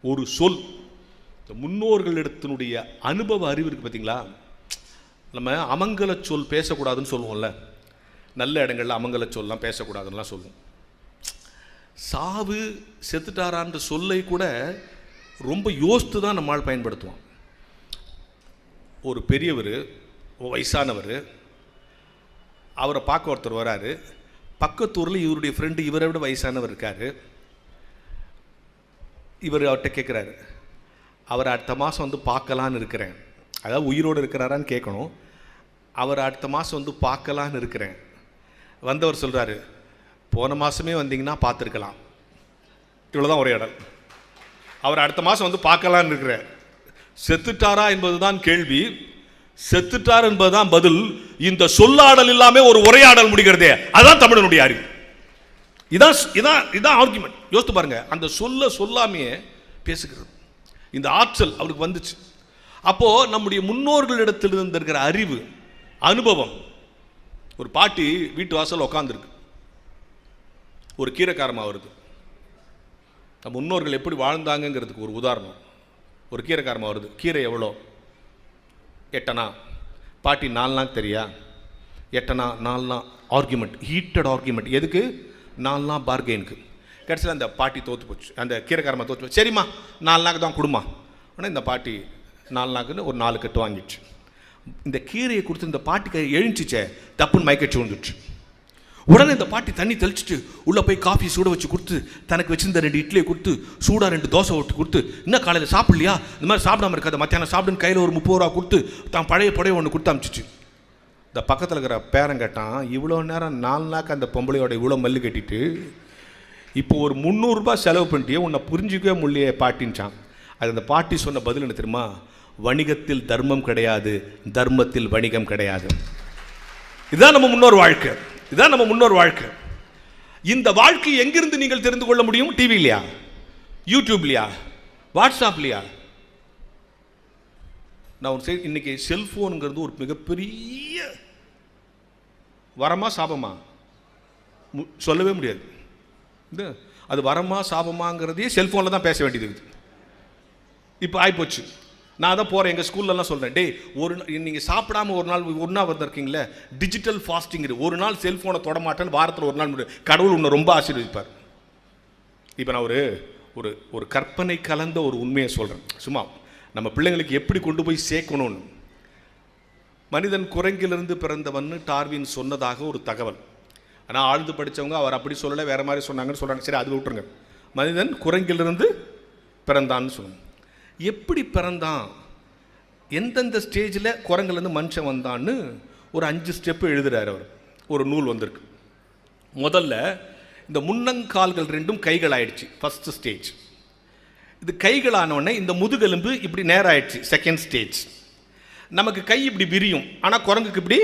ஒரு சொல் முன்னோர்களிடத்தினுடைய அனுபவ அறிவு இருக்குது பார்த்தீங்களா. நம்ம அமங்கல சொல் பேசக்கூடாதுன்னு சொல்லுவோம்ல, நல்ல இடங்கள்ல அமங்கல சொல்லாம் பேசக்கூடாதுன்னெலாம் சொல்லுவோம். சாவு செத்துட்டாரான்ற சொல்லை கூட ரொம்ப யோசித்து தான் நம்மால் பயன்படுத்துவோம். ஒரு பெரியவர், வயசானவர், அவரை பார்க்க ஒருத்தர் வராரு. பக்கத்தூரில் இவருடைய ஃப்ரெண்டு இவரை விட வயசானவர் இருக்கார். இவர் அவர்கிட்ட கேட்குறாரு, அவர் அடுத்த மாதம் வந்து பார்க்கலான்னு இருக்கிறேன். அதாவது உயிரோடு இருக்கிறாரான்னு கேட்கணும். அவர் அடுத்த மாதம் வந்து பார்க்கலான்னு இருக்கிறேன். வந்தவர் சொல்கிறாரு, போன மாதமே வந்தீங்கன்னா பார்த்துருக்கலாம். இவ்வளோதான் உரையாடல். அவர் அடுத்த மாதம் வந்து பார்க்கலான்னு இருக்கிறேன். செத்துட்டாரா என்பது தான் கேள்வி, செத்துட்டார் என்பதுதான் பதில். இந்த சொல்லாடல் இல்லாமல் ஒரு உரையாடல் முடிகிறதே, அதுதான் தமிழனுடைய அறிவு. இதான் ஆர்குமெண்ட். யோசித்து பாருங்க, அந்த சொல்லாமையே பேசுகிறது. இந்த ஆற்றல் அவருக்கு வந்துச்சு. அப்போ நம்முடைய முன்னோர்களிடத்தில் இருந்திருக்கிற அறிவு, அனுபவம். ஒரு பாட்டி வீட்டு வாசல் உட்காந்துருக்கு, ஒரு கீரைக்காரமா வருது. நம்ம முன்னோர்கள் எப்படி வாழ்ந்தாங்கிறதுக்கு ஒரு உதாரணம். ஒரு கீரைக்காரமா வருது. கீரை எவ்வளோ? 8 அணா. பாட்டி 4 நாள் தெரியா? 8 அணா 4 நாள் ஆர்குமெண்ட், ஹீட்டட் ஆர்குமெண்ட். எதுக்கு? 4 நாள் பார்கெயினுக்கு. கடைசியில் அந்த பாட்டி தோற்று போச்சு, அந்த கீரைக்காரமா தோற்று போச்சு. சரிம்மா 4 நாளுக்கு தான் கொடுமா. ஆனால் இந்த பாட்டி 4 நாளுக்குன்னு ஒரு 4 கட்டு வாங்கிடுச்சு. இந்த கீரையை கொடுத்து இந்த பாட்டிக்கு எழுந்துச்சே, தப்புன்னு மயக்கச்சு வந்துடுச்சு. உடனே இந்த பாட்டி தண்ணி தெளிச்சுட்டு உள்ளே போய் காஃபி சூட வச்சு கொடுத்து, தனக்கு வச்சிருந்த 2 இட்லியை கொடுத்து, சூடாக 2 தோசை விட்டு கொடுத்து, இன்னும் காலையில் சாப்பிட்லையா, இந்த மாதிரி சாப்பிடாம இருக்காது, மத்தியானம் சாப்பிடுன்னு கையில் ஒரு 30 ரூபா கொடுத்து, தான் பழைய புடவை ஒன்று கொடுத்து அமிச்சிச்சு. இந்த பக்கத்தில் இருக்கிற பேரன் கேட்டான், இவ்வளோ நேரம் 4 நாளுக்கு அந்த பொம்பளையோட இவ்வளோ மல்லு கட்டிட்டு இப்போ ஒரு 300 ரூபாய் செலவு பண்ணிட்டே, உன்னை புரிஞ்சிக்கவே முடியலையே பாட்டின்ச்சான். அது அந்த பாட்டி சொன்ன பதில் என்ன தெரியுமா? வணிகத்தில் தர்மம் கிடையாது, தர்மத்தில் வணிகம் கிடையாது. இதுதான் நம்ம முன்னோர் வாழ்க்கை. இதுதான் நம்ம முன்னோர் வாழ்க்கை. இந்த வாழ்க்கை எங்கிருந்து நீங்கள் தெரிந்து கொள்ள முடியும்? டிவிலையா, யூடியூப்லையா, வாட்ஸ்அப்லையா? நான் ஒரு இன்னைக்கு செல்போனுங்கிறது ஒரு மிகப்பெரிய வரமா சாபமா சொல்லவே முடியாது. அது வரமா சாபமாங்கிறதையே செல்ஃபோனில் தான் பேச வேண்டியது இருக்குது. இப்போ ஆகிப்போச்சு. நான் தான் போகிறேன், எங்கள் ஸ்கூல்லலாம் சொல்கிறேன், டே ஒரு நீங்கள் சாப்பிடாமல் ஒரு நாள் வந்திருக்கீங்களே, டிஜிட்டல் ஃபாஸ்டிங், ஒரு நாள் செல்ஃபோனை தொட மாட்டேன்னு வாரத்தில் ஒரு நாள் கடவுள் உன்னை ரொம்ப ஆசீர்வதிப்பார். இப்போ நான் ஒரு ஒரு கற்பனை கலந்த ஒரு உண்மையை சொல்கிறேன். சும்மா நம்ம பிள்ளைங்களுக்கு எப்படி கொண்டு போய் சேர்க்கணும்னு. மனிதன் குரங்கிலிருந்து பிறந்தவன்னு டார்வின் சொன்னதாக ஒரு தகவல். ஆனால் ஆழ்ந்து படித்தவங்க அவர் அப்படி சொல்லலை, வேறு மாதிரி சொன்னாங்கன்னு சொல்கிறாங்க. சரி, அது விட்டுருங்க. மனிதன் குரங்கிலிருந்து பிறந்தான்னு சொல்லுங்க. எப்படி பிறந்தான், எந்தெந்த ஸ்டேஜில் குரங்குலேருந்து மனுஷன் வந்தான்னு ஒரு 5 ஸ்டெப்பு எழுதுகிறார் அவர். ஒரு நூல் வந்திருக்கு. முதல்ல இந்த முன்னங்கால்கள் 2ம் கைகள் ஆயிடுச்சு, ஃபஸ்ட்டு ஸ்டேஜ். இது கைகள் ஆனவுடனே இந்த முதுகெலும்பு இப்படி நேரம் ஆயிடுச்சு, செகண்ட் ஸ்டேஜ். நமக்கு கை இப்படி விரியும், ஆனால் குரங்குக்கு இப்படி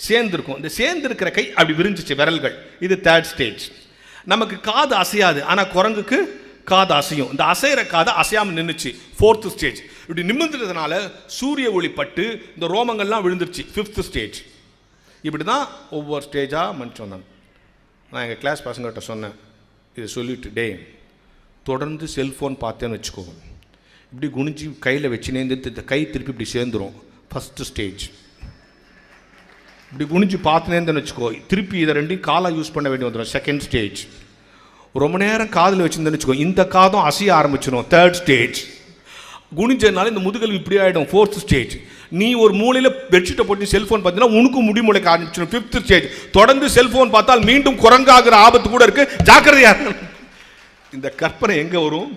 சேர்ந்துருக்கும். இந்த சேர்ந்துருக்கிற கை அப்படி விரிஞ்சிச்சு, விரல்கள். இது தேர்ட் ஸ்டேஜ். நமக்கு காது அசையாது, ஆனால் குரங்குக்கு காது அசையும். இந்த அசைகிற காது அசையாமல் நின்றுச்சு, 4th ஸ்டேஜ். இப்படி நிமிர்ந்ததுனால சூரிய ஒளி பட்டு இந்த ரோமங்கள்லாம் விழுந்துருச்சு, 5th ஸ்டேஜ். இப்படி தான் ஒவ்வொரு ஸ்டேஜாக மனுஷன் வந்தாங்க. நான் எங்கள் கிளாஸ் பசங்கள்கிட்ட சொன்னேன், இதை சொல்லிவிட்டு, டே தொடர்ந்து செல்ஃபோன் பார்த்தேன்னு வச்சுக்கோங்க, இப்படி குனிஞ்சு கையில் வச்சுனே இந்த கை திருப்பி இப்படி சேர்ந்துடும், ஃபஸ்ட்டு ஸ்டேஜ். இப்படி குனிஞ்சு பார்த்துனேன்னு வச்சுக்கோ, திருப்பி இதை 2ஐயும் காலாக யூஸ் பண்ண வேண்டி வந்துடும், செகண்ட் ஸ்டேஜ். ரொம்ப நேரம் காதில் வச்சுருந்தேன்னு வச்சுக்கோ, இந்த காதும் அசைய ஆரம்பிச்சிடும், தேர்ட் ஸ்டேஜ். குனிஞ்சதுனால இந்த முதுகல் இப்படி ஆகிடும், 4th ஸ்டேஜ். நீ ஒரு மூலையில் பெட்ஷீட்டை போட்டு செல்ஃபோன் பார்த்தீங்கன்னா உனக்கு முடிமுளைக்க ஆரம்பிச்சிடும், 5th ஸ்டேஜ். தொடர்ந்து செல்ஃபோன் பார்த்தால் மீண்டும் குரங்காகிற ஆபத்து கூட இருக்குது, ஜாக்கிரதையாக. இந்த கற்பனை எங்கே வரும்?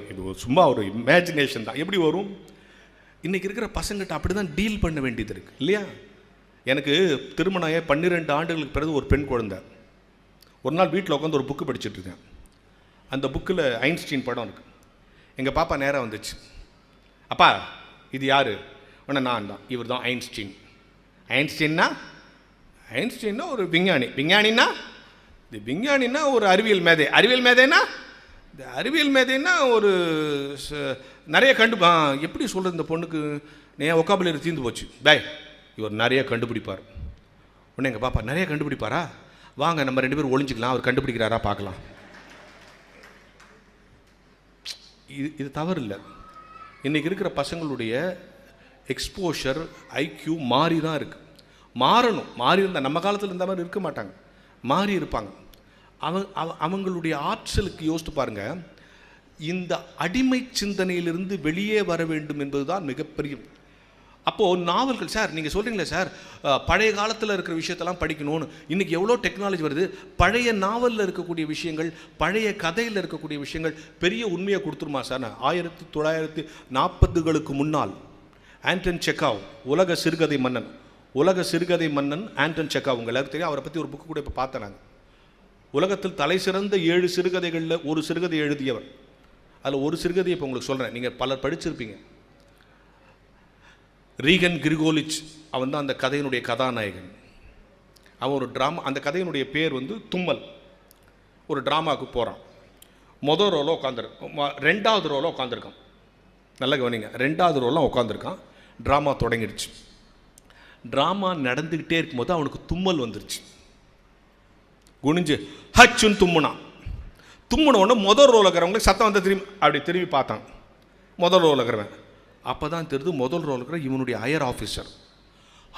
இது சும்மா ஒரு இமேஜினேஷன் தான். எப்படி வரும்? இன்றைக்கி இருக்கிற பசங்கிட்ட அப்படி தான் டீல் பண்ண வேண்டியது இருக்குது இல்லையா? எனக்கு திருமணம் 12 ஆண்டுகளுக்கு பிறகு ஒரு பெண் குழந்தை. ஒரு நாள் வீட்டில் உட்காந்து ஒரு புக்கு படிச்சுட்டு இருக்கேன். அந்த புக்கில் ஐன்ஸ்டீன் படம் இருக்குது. எங்கள் பாப்பா நேராக வந்துச்சு, அப்பா இது யார்? உடனே நான் தான், இவர் தான் ஐன்ஸ்டீன். ஐன்ஸ்டீன்னா ஒரு விஞ்ஞானி. இது விஞ்ஞானின்னா ஒரு அறிவியல் மேதைன்னா இந்த அறிவியல் மேதைன்னா ஒரு நிறைய எப்படி சொல்கிறது இந்த பொண்ணுக்கு ஒக்காபுலரி தீர்ந்து போச்சு. இவர் நிறைய கண்டுபிடிப்பார். உடனே எங்கள் பாப்பா, நிறைய கண்டுபிடிப்பாரா? வாங்க நம்ம 2 பேரும் ஒளிஞ்சிக்கலாம், அவர் கண்டுபிடிக்கிறாரா பார்க்கலாம். இது தவறு இல்லை. இன்றைக்கி இருக்கிற பசங்களுடைய எக்ஸ்போஷர் ஐக்யூ மாறி தான் இருக்குது. மாறணும். மாறி இருந்தால் நம்ம காலத்தில் இருந்த மாதிரி இருக்க மாட்டாங்க, மாறி இருப்பாங்க. அவங்களுடைய ஆற்றலுக்கு யோசித்து பாருங்கள். இந்த அடிமை சிந்தனையிலிருந்து வெளியே வர வேண்டும் என்பது தான் மிகப்பெரிய. அப்போது நாவல்கள் சார் நீங்கள் சொல்கிறீங்களே சார் பழைய காலத்தில் இருக்கிற விஷயத்தெல்லாம் படிக்கணும்னு. இன்றைக்கி எவ்வளோ டெக்னாலஜி வருது. பழைய நாவலில் இருக்கக்கூடிய விஷயங்கள், பழைய கதையில் இருக்கக்கூடிய விஷயங்கள் பெரிய உண்மையை கொடுத்துருமா சார்? 1940களுக்கு முன்னால் ஆண்டன் செக்காவ், உலக சிறுகதை மன்னன் ஆண்டன் செக்காவ், உங்கள் எல்லாருக்கும் தெரியும். அவரை பற்றி ஒரு புக்கு கூட இப்போ பார்த்தேன் நாங்கள். உலகத்தில் தலை சிறந்த 7 சிறுகதைகளில் ஒரு சிறுகதை எழுதியவர். அதில் ஒரு சிறுகதையை இப்போ உங்களுக்கு சொல்கிறேன், நீங்கள் பலர் படிச்சிருப்பீங்க. ரீகன் கிரிகோலிச், அவன் தான் அந்த கதையினுடைய கதாநாயகன். அவன் ஒரு ட்ராமா, அந்த கதையினுடைய பேர் தும்மல். ஒரு ட்ராமாவுக்கு போகிறான். மொதல் ரோவில் உட்காந்துருக்கான், 2வது ரோவில் உட்காந்துருக்கான். நல்லா கவனிங்க, 2வது ரோவில் உட்காந்துருக்கான். ட்ராமா தொடங்கிடுச்சு. ட்ராமா நடந்துக்கிட்டே இருக்கும்போது அவனுக்கு தும்மல் வந்துருச்சு. குனிஞ்சு ஹச்சுன்னு தும்முன உடனே முதல் ரோவில் இருக்கிறவங்களுக்கு சத்தம் வந்து திரும்பி பார்த்தான். முதல் ரோவில் இருக்கிறவன் அப்போ தான் தெரியுது முதல் ரோல் இருக்கிற இவனுடைய ஹையர் ஆஃபீஸர்.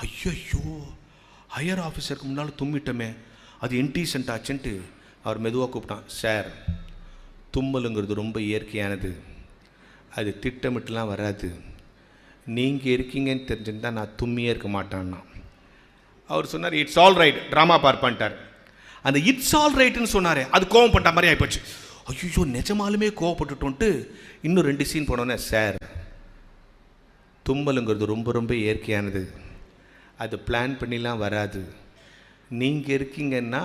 ஐயோ, ஹையர் ஆஃபீஸருக்கு முன்னால் தும்மிட்டமே, அது இன்டீசென்ட் ஆச்சுன்ட்டு அவர் மெதுவாக கூப்பிட்டான். சார், தும்மலுங்கிறது ரொம்ப இயற்கையானது, அது திட்டமிட்டுலாம் வராது. நீங்கள் இருக்கீங்கன்னு தெரிஞ்சிருந்தால் நான் தும்மியே இருக்க மாட்டேன்னா. அவர் சொன்னார், இட்ஸ் ஆல் ரைட், ட்ராமா பார்ப்பான்ட்டார். அந்த இட்ஸ் ஆல் ரைட்டுன்னு சொன்னார், அது கோவப்பட்ட மாதிரி ஆகிப்போச்சு. ஐயோ, நிஜமாலுமே கோவப்பட்டுட்டோன்ட்டு இன்னும் 2 சீன் போனோன்னே, சார், தும்மலுங்கிறது ரொம்ப ரொம்ப இயற்கையானது, அது பிளான் பண்ணிலாம் வராது. நீங்கள் இருக்கீங்கன்னா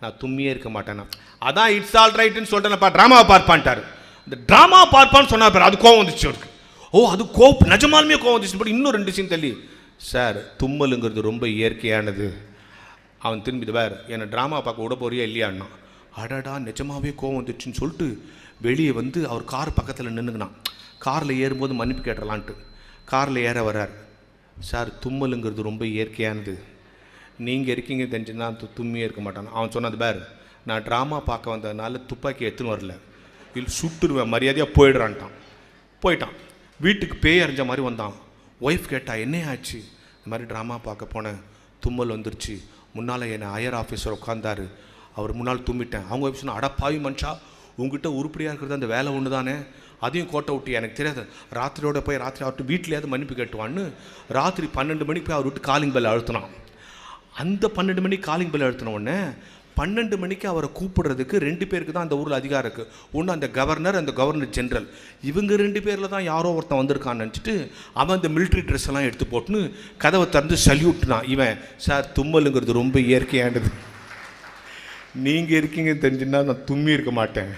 நான் தும்மியே இருக்க மாட்டேன்னா. அதான் இட்ஸ் ஆல் ரைட்டுன்னு சொல்லிட்டேன்ப்பா, ட்ராமாவை பார்ப்பான்ட்டார். இந்த ட்ராமா பார்ப்பான்னு சொன்னார், அது கோவம் வந்துச்சு அவருக்கு. ஓ, அது நிஜமாலுமே கோவம் வந்துச்சு. இன்னும் 2 சீன் தள்ளி, சார், தும்மலுங்கிறது ரொம்ப இயற்கையானது. அவன் திரும்பி வேறு என்னை ட்ராமா பார்க்க விட போறியா இல்லையான்னா. அடடா, நிஜமாவே கோவம் வந்துச்சுன்னு சொல்லிட்டு வெளியே அவர் கார் பக்கத்தில் நின்றுக்கினான். காரில் ஏறும்போது மன்னிப்பு கேட்டுடலான்ட்டு காரில் ஏற வர்றார். சார், தும்மலுங்கிறது ரொம்ப இயற்கையானது, நீங்கள் இருக்கீங்க தெரிஞ்சுன்னா தும்மியே இருக்க மாட்டான். அவன் சொன்னது பேர், நான் ட்ராமா பார்க்க வந்ததுனால துப்பாக்கி எடுத்துன்னு வரல, இல்லை சுட்டுருவேன், மரியாதையாக போயிட்டான். வீட்டுக்கு பேய் அறிஞ்ச மாதிரி வந்தான். ஒய்ஃப் கேட்டா, என்ன ஆச்சு? இந்த மாதிரி ட்ராமா பார்க்க போனேன், தும்மல் வந்துருச்சு, முன்னால் என்னை ஹையர் ஆஃபீஸர் உட்காந்தாரு, அவர் முன்னால் தும்பிட்டேன். அவங்க ஒய்ஃப் சொன்னா, அடப்பாவி மனுஷா, உங்ககிட்ட உருப்படியாக இருக்கிறது அந்த வேலை ஒன்று தானே, அதையும் கோட்டை விட்டு எனக்கு தெரியாது, ராத்திரியோட போய் ராத்திரி அவர்கிட்ட வீட்டிலேயாவது மன்னிப்பு கேட்டுவான்னு ராத்திரி 12 மணிக்கு போய் அவர் விட்டு காலிங் பெல் அழுத்தினான். அந்த 12 மணிக்கு காலிங் பெல் அழுத்தின உடனே 12 மணிக்கு அவரை கூப்பிடுறதுக்கு 2 பேருக்கு தான் அந்த ஊரில் அதிகாரம் இருக்குது. ஒன்று அந்த கவர்னர், அந்த கவர்னர் ஜென்ரல். இவங்க 2 பேரில் தான் யாரோ ஒருத்தன் வந்திருக்கான்னு நினச்சிட்டு அவன் அந்த மிலிட்ரி ட்ரெஸ் எல்லாம் எடுத்து போட்டுன்னு கதவை திறந்து சல்யூட்னான். இவன், சார், தும்மலுங்கிறது ரொம்ப இயற்கையானது, நீங்கள் இருக்கீங்கன்னு தெரிஞ்சுன்னா நான் தும்மி இருக்க மாட்டேன்,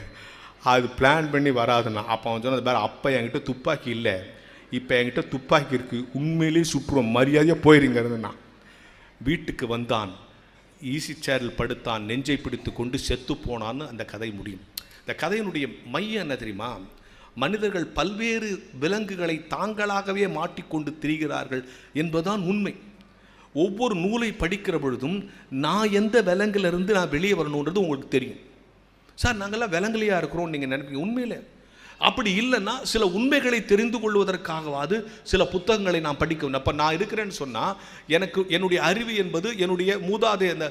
அது பிளான் பண்ணி வராதுண்ணா. அப்போ அவன் சொன்னது வேறு, அப்போ என்கிட்ட துப்பாக்கி இல்லை, இப்போ என்கிட்ட துப்பாக்கி இருக்குது, உண்மையிலேயே சுற்றுவோம், மரியாதையாக போயிருங்கிறதுண்ணா. வீட்டுக்கு வந்தான், ஈசி சேரில் படுத்தான், நெஞ்சை பிடித்து கொண்டு செத்து போனான்னு அந்த கதை முடியும். இந்த கதையினுடைய மையம் என்ன தெரியுமா? மனிதர்கள் பல்வேறு விலங்குகளை தாங்களாகவே மாட்டிக்கொண்டு திரிகிறார்கள் என்பதுதான் உண்மை. ஒவ்வொரு நூலை படிக்கிற பொழுதும் நான் எந்த விலங்கிலிருந்து நான் வெளியே வரணுன்றது உங்களுக்கு தெரியும். சார், நாங்கள்லாம் விலங்குலையாக இருக்கிறோம் நீங்கள் நினைப்பீங்க. உண்மையில் அப்படி இல்லைன்னா சில உண்மைகளை தெரிந்து கொள்வதற்காகவாது சில புத்தகங்களை நான் படிக்கணும். அப்போ நான் இருக்கிறேன்னு சொன்னால் எனக்கு என்னுடைய அறிவு என்பது என்னுடைய மூதாதை அந்த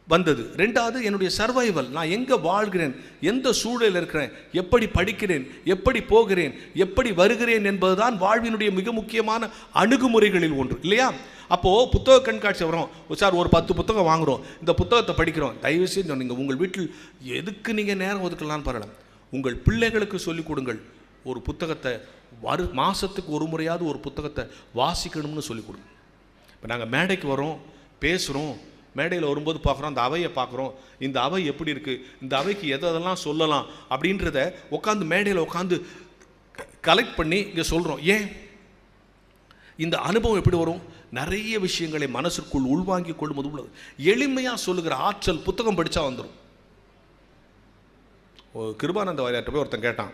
வந்தது. 2வது என்னுடைய சர்வைவல், நான் எங்கே வாழ்கிறேன், எந்த சூழலில் இருக்கிறேன், எப்படி படிக்கிறேன், எப்படி போகிறேன், எப்படி வருகிறேன் என்பதுதான் வாழ்வினுடைய மிக முக்கியமான அணுகுமுறைகளில் ஒன்று, இல்லையா? அப்போது புத்தக கண்காட்சி வரும் சார், ஒரு 10 புத்தகம் வாங்குகிறோம், இந்த புத்தகத்தை படிக்கிறோம். தயவுசெய்து நீங்கள் உங்கள் வீட்டில் எதுக்கு நீங்கள் நேரம் ஒதுக்கலான்னு பரவாயில்ல, உங்கள் பிள்ளைகளுக்கு சொல்லிக் கொடுங்கள். ஒரு புத்தகத்தை மாதத்துக்கு ஒரு முறையாவது ஒரு புத்தகத்தை வாசிக்கணும்னு சொல்லிக் கொடுங்க. இப்போ நாங்கள் மேடைக்கு வரோம், பேசுகிறோம், மேடையில் வரும்போது பார்க்குறோம், அந்த அவையை பார்க்குறோம், இந்த அவை எப்படி இருக்குது, இந்த அவைக்கு எதெல்லாம் சொல்லலாம் அப்படின்றத உட்காந்து மேடையில் உட்காந்து கலெக்ட் பண்ணி இங்கே சொல்கிறோம். ஏன் இந்த அனுபவம் எப்படி வரும்? நிறைய விஷயங்களை மனசுக்குள் உள்வாங்கி கொள்ளும்போது உள்ளது. எளிமையாக சொல்லுகிற ஆற்றல் புத்தகம் படித்தா வந்துடும். கிருபானந்த வாரியார்ட்ட போய் ஒருத்தன் கேட்டான்,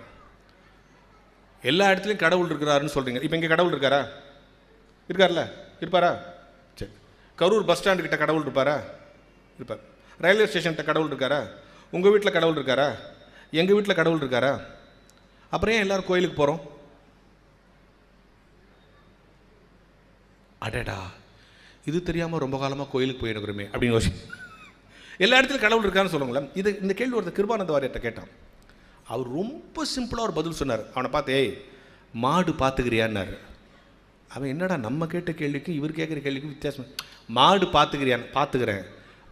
எல்லா இடத்துலையும் கடவுள் இருக்கிறாருன்னு சொல்கிறீங்க, இப்போ இங்கே கடவுள் இருக்காரா? இருக்கார்ல, இருப்பாரா? சரி. கரூர் பஸ் ஸ்டாண்டு கிட்ட கடவுள் இருப்பாரா? இருப்பார். ரயில்வே ஸ்டேஷன்கிட்ட கடவுள் இருக்காரா? உங்கள் வீட்டில் கடவுள் இருக்காரா? எங்கள் வீட்டில் கடவுள் இருக்காரா? அப்புறம் ஏன் எல்லாரும் கோயிலுக்கு போகிறோம்? அடடா, இது தெரியாமல் ரொம்ப காலமாக கோயிலுக்கு போயிருக்கிறோமே அப்படின்னு யோசி. எல்லா இடத்துலையும் கடவுள் இருக்கான்னு சொல்லுங்களேன். இந்த கேள்வி ஒருத்தர் கிருபானந்த வாரியர்கிட்ட கேட்டான். அவர் ரொம்ப சிம்பிளாக ஒரு பதில் சொன்னார். அவனை பார்த்து, ஏய் மாடு பார்த்துக்கிறியான்னாரு. அவன் என்னடா நம்ம கேட்ட கேள்விக்கும் இவர் கேட்குற கேள்விக்கும் வித்தியாசம். மாடு பார்த்துக்கிறியான்னு. பார்த்துக்கிறேன்.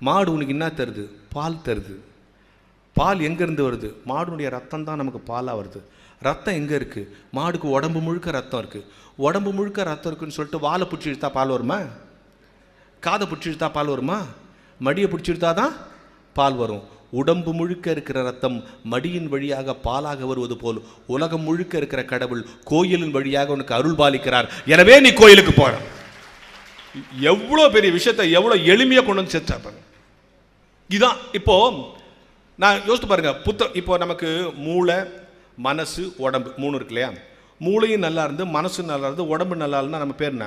மாடு உனக்கு என்ன தருது? பால் தருது. பால் எங்கேருந்து வருது? மாடுனுடைய ரத்தம் தான் நமக்கு பாலாக வருது. ரத்தம் எங்கே இருக்குது? மாடுக்கு உடம்பு முழுக்க ரத்தம் இருக்குது. உடம்பு முழுக்க ரத்தம் இருக்குன்னு சொல்லிட்டு வாழை பிடிச்சி இழுத்தா பால் வருமா? காதை பிடிச்சி இழுத்தா பால் வருமா? மடியை பிடிச்சி இழுத்தா தான் பால் வரும். உடம்பு முழுக்க இருக்கிற ரத்தம் மடியின் வழியாக பாலாக வருவது போல் உலகம் முழுக்க இருக்கிற கடவுள் கோயிலின் வழியாக உனக்கு அருள் பாலிக்கிறார். எனவே நீ கோயிலுக்கு போற. எவ்வளோ பெரிய விஷயத்தை எவ்வளோ எளிமையாக கொண்டு வந்து சேர்த்தாப்பாங்க. இதுதான் இப்போ நான் யோசித்து பாருங்க. இப்போ நமக்கு மூளை, மனசு, உடம்பு 3 இருக்கு இல்லையா? மூளையும் நல்லா இருந்து, மனசு நல்லா இருந்து, உடம்பு நல்லா இருந்தால் நம்ம பேர் என்ன?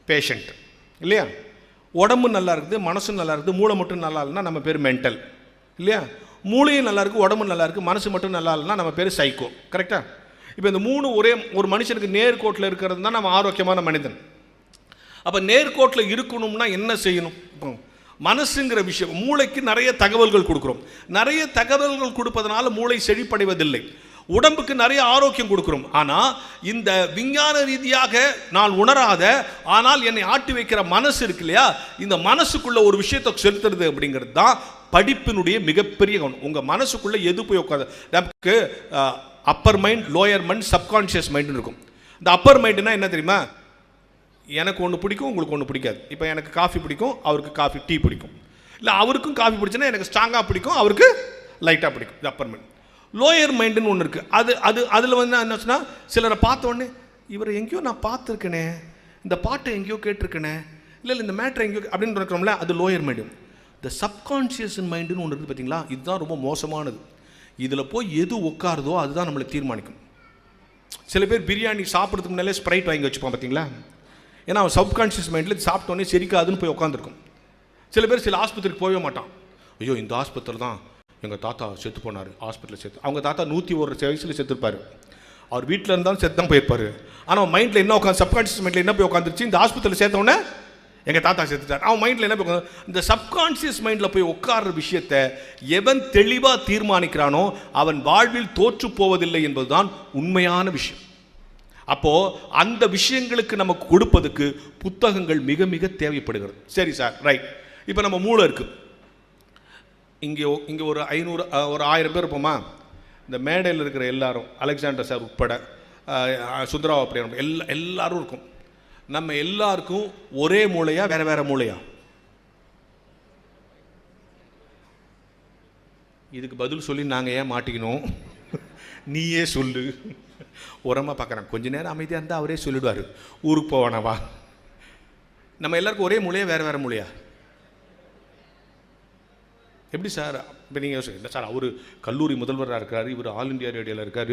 பேஷண்ட் இல்லையா? உடம்பு நல்லா இருக்குது, மனசு நல்லா இருக்குது, மூளை மட்டும் நல்லா இல்லைன்னா நம்ம பேர் மென்டல் இல்லையா? மூளையும் நல்லா இருக்குது, உடம்பு நல்லா இருக்குது, மனசு மட்டும் நல்லா இல்லைன்னா நம்ம பேர் சைக்கோ. கரெக்டாக? இப்போ இந்த 3 ஒரே ஒரு மனுஷனுக்கு நேர்கோட்டில் இருக்கிறது தான் நம்ம ஆரோக்கியமான மனிதன். அப்போ நேர்கோட்டில் இருக்கணும்னா என்ன செய்யணும்? இப்போ மனசுங்கிற விஷயம், மூளைக்கு நிறைய தகவல்கள் கொடுக்குறோம். நிறைய தகவல்கள் கொடுப்பதனால மூளை செழிப்படைவதில்லை. உடம்புக்கு நிறைய ஆரோக்கியம் கொடுக்குறோம். ஆனால் இந்த விஞ்ஞான ரீதியாக நான் உணராத ஆனால் என்னை ஆட்டி வைக்கிற மனசு இருக்கு இல்லையா? இந்த மனசுக்குள்ள ஒரு விஷயத்தை செலுத்துறது அப்படிங்கிறது தான் படிப்பினுடைய மிகப்பெரிய கவனம். உங்கள் மனசுக்குள்ளே எது போய் உட்காந்து, நமக்கு upper mind, lower mind, subconscious மைண்டுன்னு இருக்கும். இந்த அப்பர் மைண்டுனா என்ன தெரியுமா? எனக்கு ஒன்று பிடிக்கும், உங்களுக்கு ஒன்று பிடிக்காது. இப்போ எனக்கு காஃபி பிடிக்கும், அவருக்கு காஃபி டீ பிடிக்கும். இல்லை அவருக்கும் காஃபி பிடிச்சுன்னா எனக்கு ஸ்ட்ராங்காக பிடிக்கும், அவருக்கு லைட்டாக பிடிக்கும். இது அப்பர் மைண்ட். லோயர் மைண்டுன்னு ஒன்று இருக்குது. அதில் வந்து என்னச்சுன்னா, சிலரை பார்த்த உடனே இவரை எங்கேயோ நான் பார்த்துருக்கேனே, இந்த பாட்டை எங்கேயோ கேட்டிருக்கேனே, இல்லை இந்த மேட்ரை எங்கேயோ அப்படின்னு இருக்கிறோம்ல, அது லோயர் மைண்டு. இந்த சப்கான்ஷியஸ் மைண்டுன்னு ஒன்று இருக்குது பார்த்தீங்களா? இதுதான் ரொம்ப மோசமானது. இதில் போய் எது உட்காருதோ அதுதான் நம்மளை தீர்மானிக்கும். சில பேர் பிரியாணி சாப்பிட்றதுக்கு முன்னாலே ஸ்ப்ரைட் வாங்கி வச்சுப்பான் பார்த்தீங்களா? ஏன்னா அவன் சப்கான்ஷியஸ் மைண்டில் சாப்பிட்டோன்னே செரிக்காதுன்னு போய் உட்காந்துருக்கும். சில பேர் சில ஆஸ்பத்திரிக்கு போகவே மாட்டான். ஐயோ இந்த ஆஸ்பத்திரியில் தான் எங்கள் தாத்தா செத்து போனார், ஹாஸ்பிட்டலில் செத்து. அவங்க தாத்தா 101 வயசில் செத்துருப்பார். அவர் வீட்டில் இருந்தாலும் செத்து தான் போயிருப்பார். ஆனால் மைண்டில் என்ன உட்காந்து, சப்கான்ஷியஸ் மைண்டில் என்ன போய் உட்காந்துருச்சு? இந்த ஹாஸ்பிட்டலில் சேர்த்தோன்னே எங்கள் தாத்தா செத்துட்டார். அவன் மைண்டில் என்ன போய் உட்காந்து, இந்த சப்கான்ஷியஸ் மைண்டில் போய் உட்கார்ற விஷயத்தை எவன் தெளிவாக தீர்மானிக்கிறானோ அவன் வாழ்வில் தோற்று போவதில்லை என்பதுதான் உண்மையான விஷயம். அப்போது அந்த விஷயங்களுக்கு நமக்கு கொடுப்பதுக்கு புத்தகங்கள் மிக மிக தேவைப்படுகிறது. சரி சார், ரைட். இப்போ நம்ம மூளை இருக்குது. இங்கே ஒரு 500 ஒரு 1000 பேர் இருப்போமா? இந்த மேடையில் இருக்கிற எல்லாரும், அலெக்சாண்டர் சார் உட்பட, சுந்தராவ் அப்படி எல்லாரும் இருக்கும். நம்ம எல்லாருக்கும் ஒரே மூளையா வேற வேற மூளையா? இதுக்கு பதில் சொல்லி நாங்கள் ஏன் மாட்டிக்கணும்? நீயே சொல்லு. உரமாக பார்க்குறேன். கொஞ்ச நேரம் அமைதியாக இருந்தால் அவரே சொல்லிடுவார், ஊருக்கு போவானவா? நம்ம எல்லாருக்கும் ஒரே மூளையா வேறு வேறு மூளையா? எப்படி சார்? இப்போ நீங்கள் இல்லை சார், அவர் கல்லூரி முதல்வராக இருக்கார், இவர் ஆல் இண்டியா ரேடியோவில் இருக்கார்,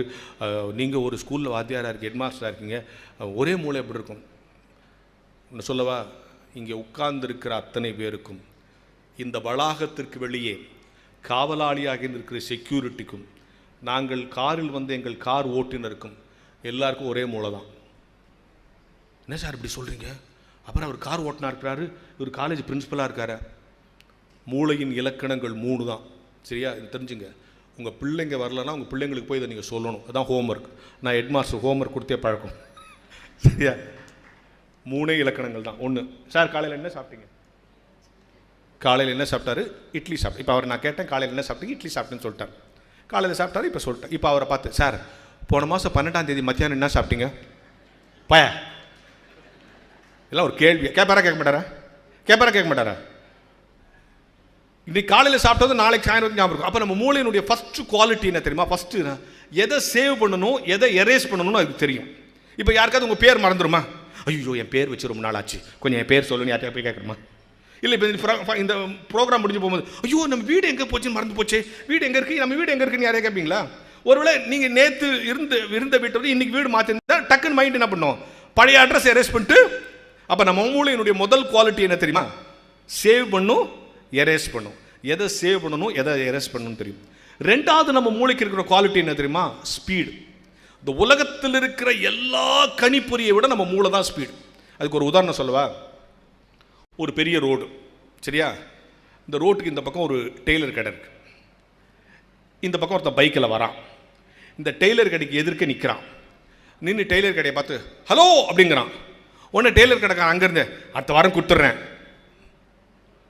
நீங்கள் ஒரு ஸ்கூலில் வாத்தியாராக இருக்கு, ஹெட்மாஸ்டராக இருக்கீங்க, ஒரே மூளை எப்படி இருக்கும்? ஒன்று சொல்லவா? இங்கே உட்கார்ந்துருக்கிற அத்தனை பேருக்கும், இந்த வளாகத்திற்கு வெளியே காவலாளியாக இருக்கிற செக்யூரிட்டிக்கும், நாங்கள் காரில் வந்து எங்கள் கார் ஓட்டுநருக்கும் எல்லாருக்கும் ஒரே மூளை தான். என்ன சார் இப்படி சொல்கிறீங்க? அப்புறம் அவர் கார் ஓட்டுனா இருக்கிறாரு, இவர் காலேஜ் பிரின்ஸிபலாக இருக்காரு. மூளையின் இலக்கணங்கள் 3 தான். சரியா? தெரிஞ்சுங்க. உங்கள் பிள்ளைங்க வரலன்னா உங்கள் பிள்ளைங்களுக்கு போய் இதை நீங்கள் சொல்லணும். அதுதான் ஹோம்ஒர்க். நான் ஹெட்மாஸ்டர் ஹோம்ஒர்க் கொடுத்தே பழக்கம். சரியா? 3 இலக்கணங்கள் தான். 1, சார் காலையில் என்ன சாப்பிட்டீங்க? காலையில் என்ன சாப்பிட்டாரு? இட்லி சாப்பிட்டேன். இப்போ அவர் நான் கேட்டேன், காலையில் என்ன சாப்பிட்டீங்க? இட்லி சாப்பிட்டேன்னு சொல்லிட்டார். காலையில் சாப்பிட்டாரு, இப்போ சொல்லிட்டேன். இப்போ அவரை பார்த்து, சார் போன மாதம் 12ஆம் தேதி மத்தியானம் என்ன சாப்பிட்டீங்க? பய எல்லாம் ஒரு கேள்வி. கேட்பாரா கேட்க மாட்டாரா? கேட்பாரா கேட்க மாட்டாரா? இன்னைக்கு காலையில் சாப்பிட்டது நாளைக்கு சாயந்தரம் ஞாபகம் இருக்கும். அப்போ நம்ம மூளையினுடைய ஃபஸ்ட்டு குவாலிட்டி என்ன தெரியுமா? ஃபஸ்ட்டு எதை சேவ் பண்ணணும், எதை எரேஸ் பண்ணணும்னு அதுக்கு தெரியும். இப்போ யாருக்காவது உங்கள் பேர் மறந்துடுமா? ஐயோ என் பேர் வச்சு ரொம்ப நாள் ஆச்சு, கொஞ்சம் என் பேர் சொல்லணும்னு யார்கிட்ட போய் கேட்குறமா? இல்லை இப்போ இந்த ப்ரோக்ராம் முடிஞ்சு போகும்போது ஐயோ நம்ம வீடு எங்கே போச்சுன்னு மறந்து போச்சு, வீடு எங்கே இருக்குது, நம்ம வீடு எங்கே இருக்குன்னு யாரையா கேட்பீங்களா? ஒருவேளை நீங்கள் நேற்று இருந்த வீட்டை வந்து இன்றைக்கி வீடு மாற்றிருந்தா டக்குன்னு மைண்ட் என்ன பண்ணும்? பழைய அட்ரஸ் எரேஸ் பண்ணிட்டு. அப்போ நம்ம மூளையினுடைய முதல் குவாலிட்டி என்ன தெரியுமா? சேவ் பண்ணும், எரேஸ் பண்ணும். எதை சேவ் பண்ணணும், எதை எரேஸ் பண்ணணும்னு தெரியும். ரெண்டாவது நம்ம மூளைக்கு இருக்கிற குவாலிட்டி என்ன தெரியுமா? ஸ்பீடு. இந்த உலகத்தில் இருக்கிற எல்லா கணிப்பொறியை விட நம்ம மூளை தான் ஸ்பீடு. அதுக்கு ஒரு உதாரணம் சொல்லவா? ஒரு பெரிய ரோடு, சரியா? இந்த ரோட்டுக்கு இந்த பக்கம் ஒரு டெய்லர் கடை இருக்கு. இந்த பக்கம் ஒருத்தன் பைக்கில் வரான். இந்த டெய்லர் கடைக்கு எதிர்க்க நிற்கிறான். நின்று டெய்லர் கடையை பார்த்து ஹலோ அப்படிங்கிறான். உடனே டெய்லர் கடைக்காரன் அங்கேருந்து அடுத்த வாரம் கொடுத்துட்றேன்.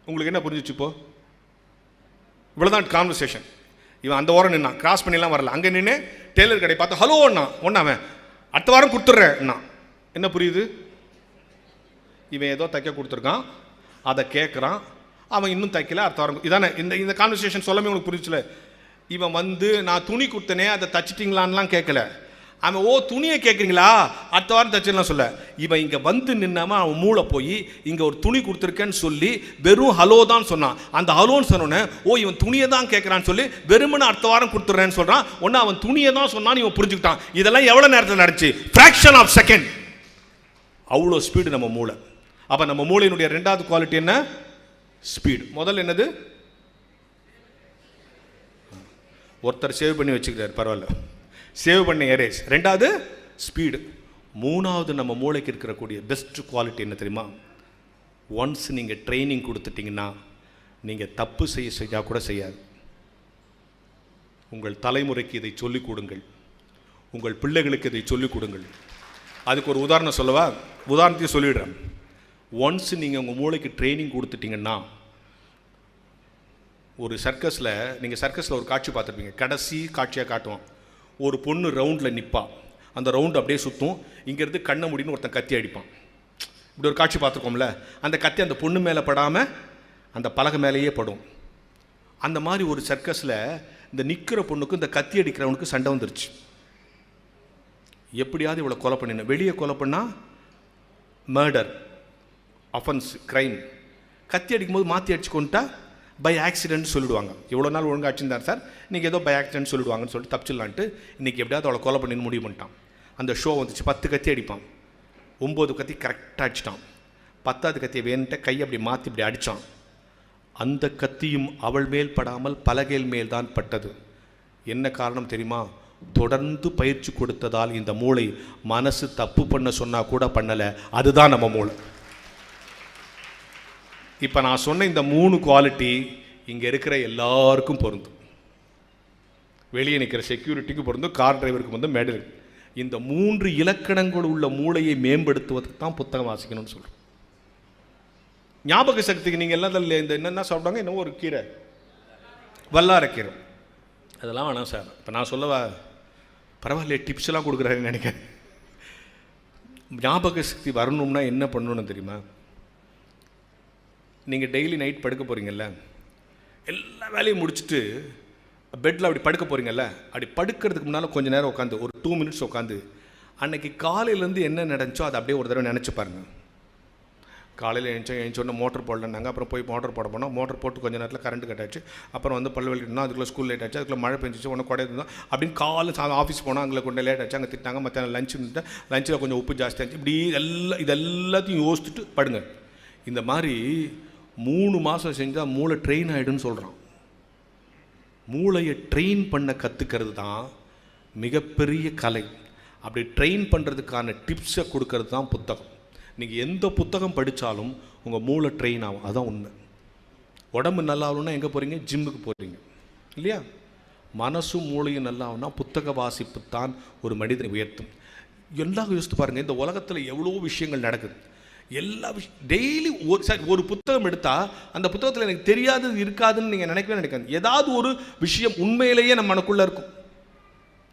உங்களுக்கு என்ன புரிஞ்சிச்சு இப்போ? இவ்வளோதான் கான்வர்சேஷன். இவன் அந்த வாரம் நின்னான், கிராஸ் பண்ணிலாம் வரல. அங்கே நின்று டெய்லர் கடையை பார்த்து ஹலோ ஒன்றா அவன் அடுத்த வாரம் கொடுத்துட்றேன்னா என்ன புரியுது? இவன் ஏதோ தைக்க கொடுத்துருக்கான், அதை கேட்குறான், அவன் இன்னும் தைக்கல, அடுத்த வாரம். இதானே இந்த கான்வர்சேஷன் சொல்லவே உங்களுக்கு புரிஞ்சில? இவன் வந்து நான் துணி கொடுத்தனே அதை தச்சிட்டிங்களான்லாம் கேட்கல. அவன் ஓ துணியை கேட்குறீங்களா அடுத்த வாரம் தச்சிடலாம் சொல்ல. இவன் இங்கே வந்து நின்னாம அவன் மூளை போய் இங்கே ஒரு துணி கொடுத்துருக்கேன்னு சொல்லி வெறும் ஹலோ தான் சொன்னான். அந்த ஹலோன்னு சொன்னோன்னே ஓ இவன் துணியை தான் கேட்குறான்னு சொல்லி வெறுமனு அடுத்த வாரம் கொடுத்துட்றேன்னு சொல்கிறான். ஒன்று அவன் துணியை தான் சொன்னான்னு இவன் புரிஞ்சுக்கிட்டான். இதெல்லாம் எவ்வளோ நேரத்தில் நடந்துச்சு? Fraction of second. அவ்வளோ ஸ்பீடு நம்ம மூளை. அப்போ நம்ம மூளையினுடைய ரெண்டாவது குவாலிட்டி என்ன? ஸ்பீடு. முதல்ல என்னது? ஒருத்தர் சேவ் பண்ணி வச்சுக்கிறார், பரவாயில்ல, சேவ் பண்ண எரேஸ். ரெண்டாவது ஸ்பீடு. மூணாவது நம்ம மூளைக்கு இருக்கக்கூடிய பெஸ்ட் குவாலிட்டி என்ன தெரியுமா? ஒன்ஸ் நீங்கள் ட்ரைனிங் கொடுத்துட்டிங்கன்னா நீங்கள் தப்பு செய்ய கூட செய்யாது. உங்கள் தலைமுறைக்கு இதை சொல்லிக் கொடுங்கள், உங்கள் பிள்ளைகளுக்கு இதை சொல்லிக் கொடுங்கள். அதுக்கு ஒரு உதாரணம் சொல்லவா? உதாரணத்தையும் சொல்லிடுறேன். ஒன்ஸ் நீங்கள் உங்கள் மூளைக்கு ட்ரைனிங் கொடுத்துட்டிங்கன்னா, ஒரு சர்க்கஸில் நீங்கள் சர்க்கஸில் ஒரு காட்சி பார்த்துருப்பீங்க, கடைசி காட்சியாக காட்டுவோம். ஒரு பொண்ணு ரவுண்டில் நிற்பா, அந்த ரவுண்டு அப்படியே சுற்றும், இங்கேருந்து கண்ணை முடின்னு ஒருத்தன் கத்தி அடிப்பான். இப்படி ஒரு காட்சி பார்த்துருக்கோம்ல. அந்த கத்தி அந்த பொண்ணு மேலே படாமல் அந்த பலகை மேலேயே படும். அந்த மாதிரி ஒரு சர்க்கஸில் இந்த நிற்கிற பொண்ணுக்கு இந்த கத்தி அடிக்கிறவனுக்கு சண்டை வந்துருச்சு. எப்படியாவது இவ்வளோ கொலை பண்ணின, வெளியே கொலை பண்ணால் மர்டர், அஃபென்ஸ், க்ரைம். கத்தி அடிக்கும்போது மாற்றி அடிச்சு கொண்டுட்டா பை ஆக்சிடென்ட் சொல்லிடுவாங்க. இவ்வளோ நாள் ஒழுங்காக அடிச்சிருந்தார் சார், இன்றைக்கி ஏதோ பை ஆக்சிடென்ட் சொல்லிடுவாங்கன்னு சொல்லிட்டு தப்பிச்சிடலான்ட்டு இன்றைக்கி எப்படியாவது அவளை கொலை பண்ணின்னு முடிவு பண்ணிட்டான். அந்த ஷோ வந்துச்சு, 10 கத்தி அடிப்பான், 9 கத்தி கரெக்டாக அடிச்சிட்டான். 10வது கத்தியை வேணுன்ட்டு கையை அப்படி மாற்றி இப்படி அடித்தான். அந்த கத்தியும் அவள் மேல் படாமல் பலகையில் மேல் தான் பட்டது. என்ன காரணம் தெரியுமா? தொடர்ந்து பயிற்சி கொடுத்ததால் இந்த மூளை மனசு தப்பு பண்ண சொன்னால் கூட பண்ணலை. அதுதான் நம்ம மூளை. இப்போ நான் சொன்ன இந்த 3 குவாலிட்டி இங்கே இருக்கிற எல்லாருக்கும் பொருந்தும். வெளியே நிற்கிற செக்யூரிட்டிக்கு பொருந்தும், கார் டிரைவருக்கு வந்து மேடல். இந்த 3 இலக்கணங்கள் உள்ள மூளையை மேம்படுத்துவதற்கு தான் புத்தகம் வாசிக்கணும்னு சொல்கிறோம். ஞாபக சக்திக்கு நீங்கள் எல்லாம் இந்த என்னென்ன சாப்பிட்டாங்க, இன்னும் ஒரு கீரை, வல்லாரக்கீரை, அதெல்லாம் வேணாம் சார். இப்போ நான் சொல்லவா? பரவாயில்ல, டிப்ஸ்லாம் கொடுக்குறாருன்னு நினைக்கிறேன். ஞாபக சக்தி வரணும்னா என்ன பண்ணணும்னு தெரியுமா? நீங்கள் டெய்லி நைட் படுக்க போகிறீங்கல்ல, எல்லா வேலையும் முடிச்சுட்டு பெட்டில் அப்படி படுக்க போகிறீங்கல்ல, அப்படி படுக்கிறதுக்கு முன்னால் கொஞ்சம் நேரம் உட்காந்து ஒரு 2 மினிட்ஸ் உட்காந்து அன்றைக்கி காலையிலேருந்து என்ன நடந்துச்சோ அதை அப்படியே ஒரு தடவை நினச்சி பாருங்கள். காலையில் எழுந்தோடனே மோட்டர் போடலன்னாங்க, அப்புறம் போய் மோட்டர் போட போனோம், மோட்டர் போட்டு கொஞ்சம் நேரத்தில் கரண்ட் கட் ஆச்சு, அப்புறம் வந்து பல்லு வலிக்கணும்னா அதுக்குள்ளே ஸ்கூல் லேட் ஆச்சு, அதுக்குள்ளே மழை பெஞ்சிச்சு, ஒன்று கொடை இருந்தோம் அப்படின்னு காலையில் ஆஃபீஸ் போனால் அங்கே கொண்டு லேட் ஆச்சு, அங்கே திட்டாங்க, மற்ற லஞ்சில் கொஞ்சம் உப்பு ஜாஸ்தி ஆச்சு, இப்படி இதெல்லாத்தையும் யோசிச்சுட்டு படுங்க. இந்த மாதிரி 3 மாதம் செஞ்சால் மூளை ட்ரெயின் ஆகிடுன்னு சொல்கிறான். மூளையை ட்ரெயின் பண்ண கற்றுக்கிறது தான் மிகப்பெரிய கலை. அப்படி ட்ரெயின் பண்ணுறதுக்கான டிப்ஸை கொடுக்கறது தான் புத்தகம். நீங்கள் எந்த புத்தகம் படித்தாலும் உங்கள் மூளை ட்ரெயின் ஆகும், அதுதான் உண்மை. உடம்பு நல்லா ஆகணும்னா எங்கே போகிறீங்க? ஜிம்முக்கு போகிறீங்க இல்லையா? மனசும் மூளையும் நல்லா ஆகும்னா புத்தக வாசிப்பு தான் ஒரு மனிதனை உயர்த்தும். எல்லாம் யோசித்து பாருங்கள், இந்த உலகத்தில் எவ்வளோ விஷயங்கள் நடக்குது. எல்லா விஷயம் டெய்லி ஒரு புத்தகம் எடுத்தால் அந்த புத்தகத்தில் எனக்கு தெரியாதது இருக்காதுன்னு நீங்கள் நினைக்காது. ஏதாவது ஒரு விஷயம் உண்மையிலேயே நம்ம மனக்குள்ளே இருக்கும்.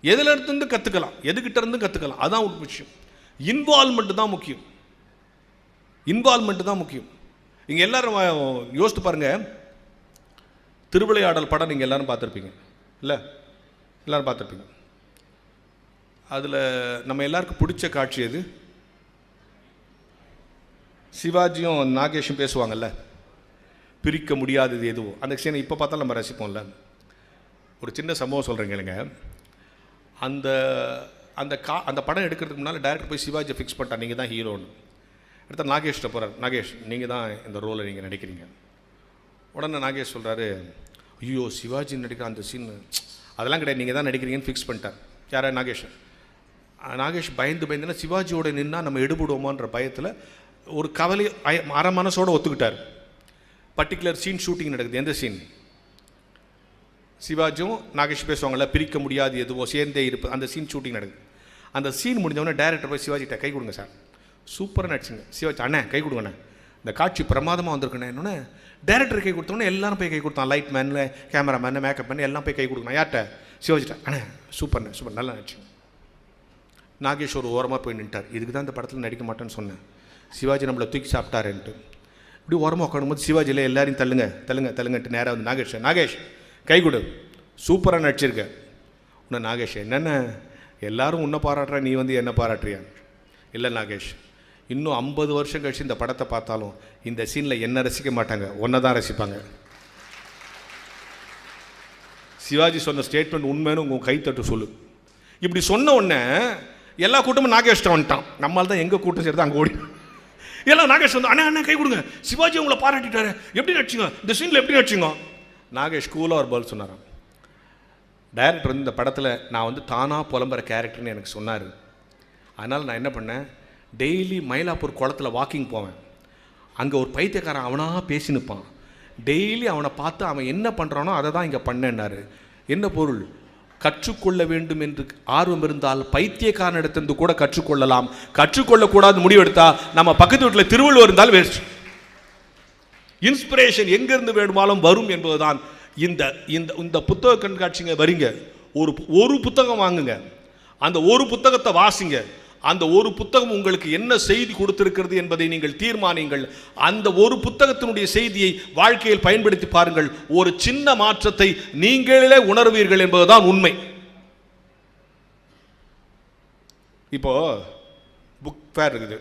எதில் இருந்து கற்றுக்கலாம், எதுக்கிட்ட இருந்து கற்றுக்கலாம், அதுதான் ஒரு விஷயம். இன்வால்மெண்ட் தான் முக்கியம். இன்வால்மெண்ட் தான் முக்கியம். இங்கே எல்லாரும் யோசித்து பாருங்கள், திருவிளையாடல் படம் நீங்கள் எல்லோரும் பார்த்துருப்பீங்க இல்லை? எல்லோரும் பார்த்துருப்பீங்க. அதில் நம்ம எல்லாருக்கும் பிடிச்ச காட்சி எது? சிவாஜியும் நாகேஷும் பேசுவாங்கல்ல, பிரிக்க முடியாதது எதுவோ, அந்த சீனை இப்போ பார்த்தாலும் நம்ம ரசிப்போம்ல. ஒரு சின்ன சம்பவம் சொல்கிறேங்க இல்லைங்க. அந்த படம் எடுக்கிறதுக்கு முன்னால் டைரக்டர் போய் சிவாஜியை ஃபிக்ஸ் பண்ணிட்டா, நீங்கள் தான் ஹீரோன்னு. அடுத்த நாகேஷ்கிட்ட போகிறார், நாகேஷ் நீங்கள் தான் இந்த ரோலை நீங்கள் நடிக்கிறீங்க. உடனே நாகேஷ் சொல்கிறாரு, ஐயோ சிவாஜி நடிக்கிற அந்த சீன் அதெல்லாம் கிடையாது, நீங்கள் தான் நடிக்கிறீங்கன்னு ஃபிக்ஸ் பண்ணிட்டார். யாரா? நாகேஷ். நாகேஷ் பயந்துன்னா சிவாஜியோட நின்னா நம்ம எடுபடுவோமான்ற பயத்தில் ஒரு கவலை அரை மனசோடு ஒத்துக்கிட்டார். பர்டிகுலர் சீன் ஷூட்டிங் நடக்குது. எந்த சீன்? சிவாஜியும் நாகேஷ் பேசுவாங்கள்ல, பிரிக்க முடியாது எதுவோ சேர்ந்தே இருப்பு, அந்த சீன் ஷூட்டிங் நடக்குது. அந்த சீன் முடிஞ்சவொடனே டைரக்டர் போய் சிவாஜிகிட்ட கை கொடுங்க சார், சூப்பராக நடிச்சுங்க. சிவாஜி அண்ணே கை கொடுங்கண்ணே, இந்த காட்சி பிரமாதமாக வந்திருக்குண்ணே. என்னொன்னே டேரக்டர் கை கொடுத்தோன்னே எல்லாரும் போய் கை கொடுத்தான். லைட் மேனில், கேமராமேன், மேக்கப் மேன் எல்லாம் போய் கை கொடுக்கணும். யார்கிட்ட? சிவாஜிட்ட. அண்ணே சூப்பர்ண்ணே, சூப்பர், நல்லா நடிச்சுங்க. நாகேஷ் ஒரு ஓரமாக போய் நின்ட்டார். இதுக்கு தான் இந்த படத்தில் நடிக்க மாட்டேன்னு சொன்னேன், சிவாஜி நம்மளை தூக்கி சாப்பிட்டாருன்ட்டு. இப்படி ஓரமாக உட்காரும்போது சிவாஜியில் எல்லாரையும் தள்ளுங்கன்ட்டு நேராக வந்து நாகேஷ் கை கொடு, சூப்பராக நடிச்சிருக்க. உன்னை நாகேஷ் என்னென்ன எல்லாரும் உன்னை பாராட்டுற, நீ வந்து என்ன பாராட்டுறியா? இல்லை நாகேஷ், இன்னும் 50 வருஷம் கழிச்சு இந்த படத்தை பார்த்தாலும் இந்த சீனில் என்ன ரசிக்க மாட்டாங்க, ஒன்றை தான் ரசிப்பாங்க. சிவாஜி சொன்ன ஸ்டேட்மெண்ட் உண்மைன்னு உங்கள் கைத்தட்டு சொல்லு. இப்படி சொன்ன உடனே எல்லா கூட்டமும் நாகேஷ்ட வந்துட்டான். நம்மளால் தான் எங்கள் கூட்டம் சேர்த்து அங்கே ஓடி எல்லாம் நாகேஷ் வந்து அண்ணா கை கொடுங்க, சிவாஜி உங்களை பாராட்டிட்டாரு, எப்படி நடிச்சிங்க, இந்த சீனில் எப்படி நடிச்சிங்க? நாகேஷ் கூலாக ஒரு பதில் சொன்னாராம். டைரக்டர் வந்து இந்த படத்தில் நான் வந்து தானாக புலம்புற கேரக்டர்னு எனக்கு சொன்னார். அதனால் நான் என்ன பண்ணேன், டெய்லி மயிலாப்பூர் குளத்தில் வாக்கிங் போவேன். அங்கே ஒரு பைத்தியக்காரன் அவனாக பேசி நிற்பான். டெய்லி அவனை பார்த்து அவன் என்ன பண்ணுறானோ அதை தான் இங்கே பண்ணேன்னாரு. என்ன பொருள்? கற்றுக்கொள்ள வேண்டும் என்று ஆர்வம் இருந்தால் பைத்தியக்காரனிடத்திலிருந்து கூட கற்றுக்கொள்ளலாம். கற்றுக்கொள்ளக்கூடாது முடிவெடுத்தா நம்ம பக்கத்து வீட்டில் திருவள்ளுவர் இருந்தாலும் வேஸ்ட். இன்ஸ்பிரேஷன் எங்கிருந்து வேணுமாலும் வரும் என்பதுதான். இந்த இந்த இந்த புத்தக கண்காட்சிங்க வரீங்க, ஒரு புத்தகம் வாங்குங்க, அந்த ஒரு புத்தகத்தை வாசிங்க. அந்த ஒரு புத்தகம் உங்களுக்கு என்ன செய்தி கொடுத்திருக்கிறது என்பதை நீங்கள் தீர்மானியுங்கள். அந்த ஒரு புத்தகத்தினுடைய செய்தியை வாழ்க்கையில் பயன்படுத்தி பாருங்கள். ஒரு சின்ன மாற்றத்தை நீங்களே உணர்வீர்கள் என்பதுதான் உண்மை. இப்போ புக் ஃபேர் இருக்குது,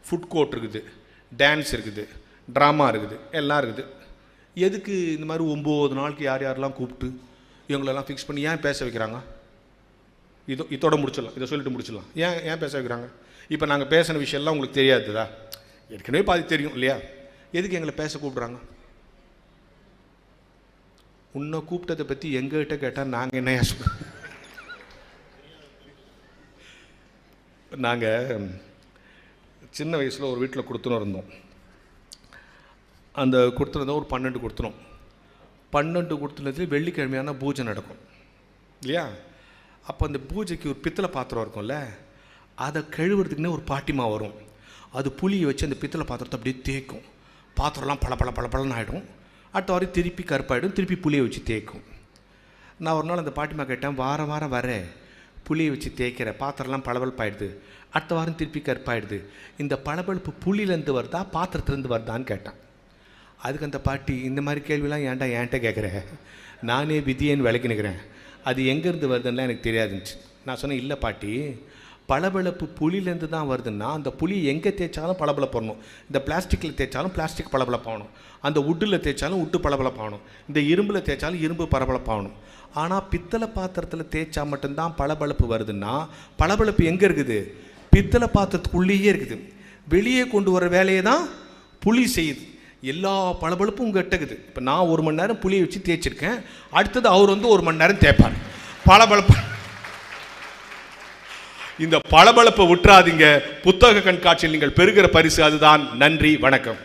ஃபுட் கோர்ட் இருக்குது, டான்ஸ் இருக்குது, ட்ராமா இருக்குது, எல்லாம் இருக்குது. எதுக்கு இந்த மாதிரி 9 நாளுக்கு யார் யாரெல்லாம் கூப்பிட்டு இவங்களெல்லாம் ஃபிக்ஸ் பண்ணி ஏன் பேச வைக்கிறாங்க? இதோட முடிச்சிடலாம், இதை சொல்லிட்டு முடிச்சிடலாம். ஏன் பேச வைக்கிறாங்க? இப்போ நாங்கள் பேசின விஷயம்லாம் உங்களுக்கு தெரியாதுதா? ஏற்கனவே பாதி தெரியும் இல்லையா? எதுக்கு எங்களை பேச கூப்பிட்றாங்க? உன்னை கூப்பிட்டதை பற்றி எங்ககிட்ட கேட்டால் நாங்கள் என்ன சொல்லுவோம்? நாங்கள் சின்ன வயசில் ஒரு வீட்டில் கொடுத்துன்னு இருந்தோம். அந்த கொடுத்துனதை ஒரு 12 கொடுத்துனோம். 12 கொடுத்துனதுலேயே வெள்ளிக்கிழமையான பூஜை நடக்கும் இல்லையா? அப்போ அந்த பூஜைக்கு ஒரு பித்தளை பாத்திரம் இருக்கும்ல, அதை கழுவுறதுக்குன்னே ஒரு பாட்டிமா வரும். அது புளியை வச்சு அந்த பித்தளை பாத்திரத்தை அப்படியே தேய்க்கும். பாத்திரம்லாம் பளபளன்னு ஆகிடும். அடுத்த வாரம் திருப்பி கருப்பாயிடும், திருப்பி புளியை வச்சு தேய்க்கும். நான் ஒரு நாள் அந்த பாட்டிமா கேட்டேன், வாரம் வரேன் புளியை வச்சு தேய்க்கிற, பாத்திரம்லாம் பளபளப்பாயிடுது, அடுத்த வாரம் திருப்பி கருப்பாயிடுது, இந்த பளபளப்பு புளியிலேருந்து வருதா பாத்திரத்துலேருந்து வருதான்னு கேட்டேன். அதுக்கு அந்த பாட்டி, இந்த மாதிரி கேள்விலாம் ஏன்டா என்கிட்ட கேட்குற, நானே விதியேன்னு விளக்கி நிற்கிறேன், அது எங்கேருந்து வருதுன்னா எனக்கு தெரியாதுச்சு. நான் சொன்னேன், இல்லை பாட்டி, பளபளப்பு புளியிலேருந்து தான் வருதுன்னா அந்த புளி எங்கே தேய்ச்சாலும் பளபளப்படணும். இந்த பிளாஸ்டிக்கில் தேய்ச்சாலும் பிளாஸ்டிக் பளபளப்பாகணும், அந்த உட்டில் தேய்ச்சாலும் உட்டு பளபளப்பாகணும், இந்த இரும்பில் தேய்ச்சாலும் இரும்பு பளபளப்பாகணும். ஆனால் பித்தளை பாத்திரத்தில் தேய்ச்சா மட்டும்தான் பளபளப்பு வருதுன்னா பளபளப்பு எங்கே இருக்குது? பித்தளை பாத்திரத்துக்குள்ளேயே இருக்குது. வெளியே கொண்டு வர வேலையை தான் புளி செய்யுது. எல்லா பளபளப்பும் உங்கள்கிட்ட இருக்குது. இப்போ நான் 1 மணி நேரம் புளியை வச்சு தேய்ச்சிருக்கேன், அடுத்தது அவர் வந்து 1 மணி நேரம் தேய்ப்பார். பளபளப்பு. இந்த பளபளப்பை விட்டுறாதீங்க. புத்தக கண்காட்சியில் நீங்கள் பெறுகிற பரிசு அதுதான். நன்றி, வணக்கம்.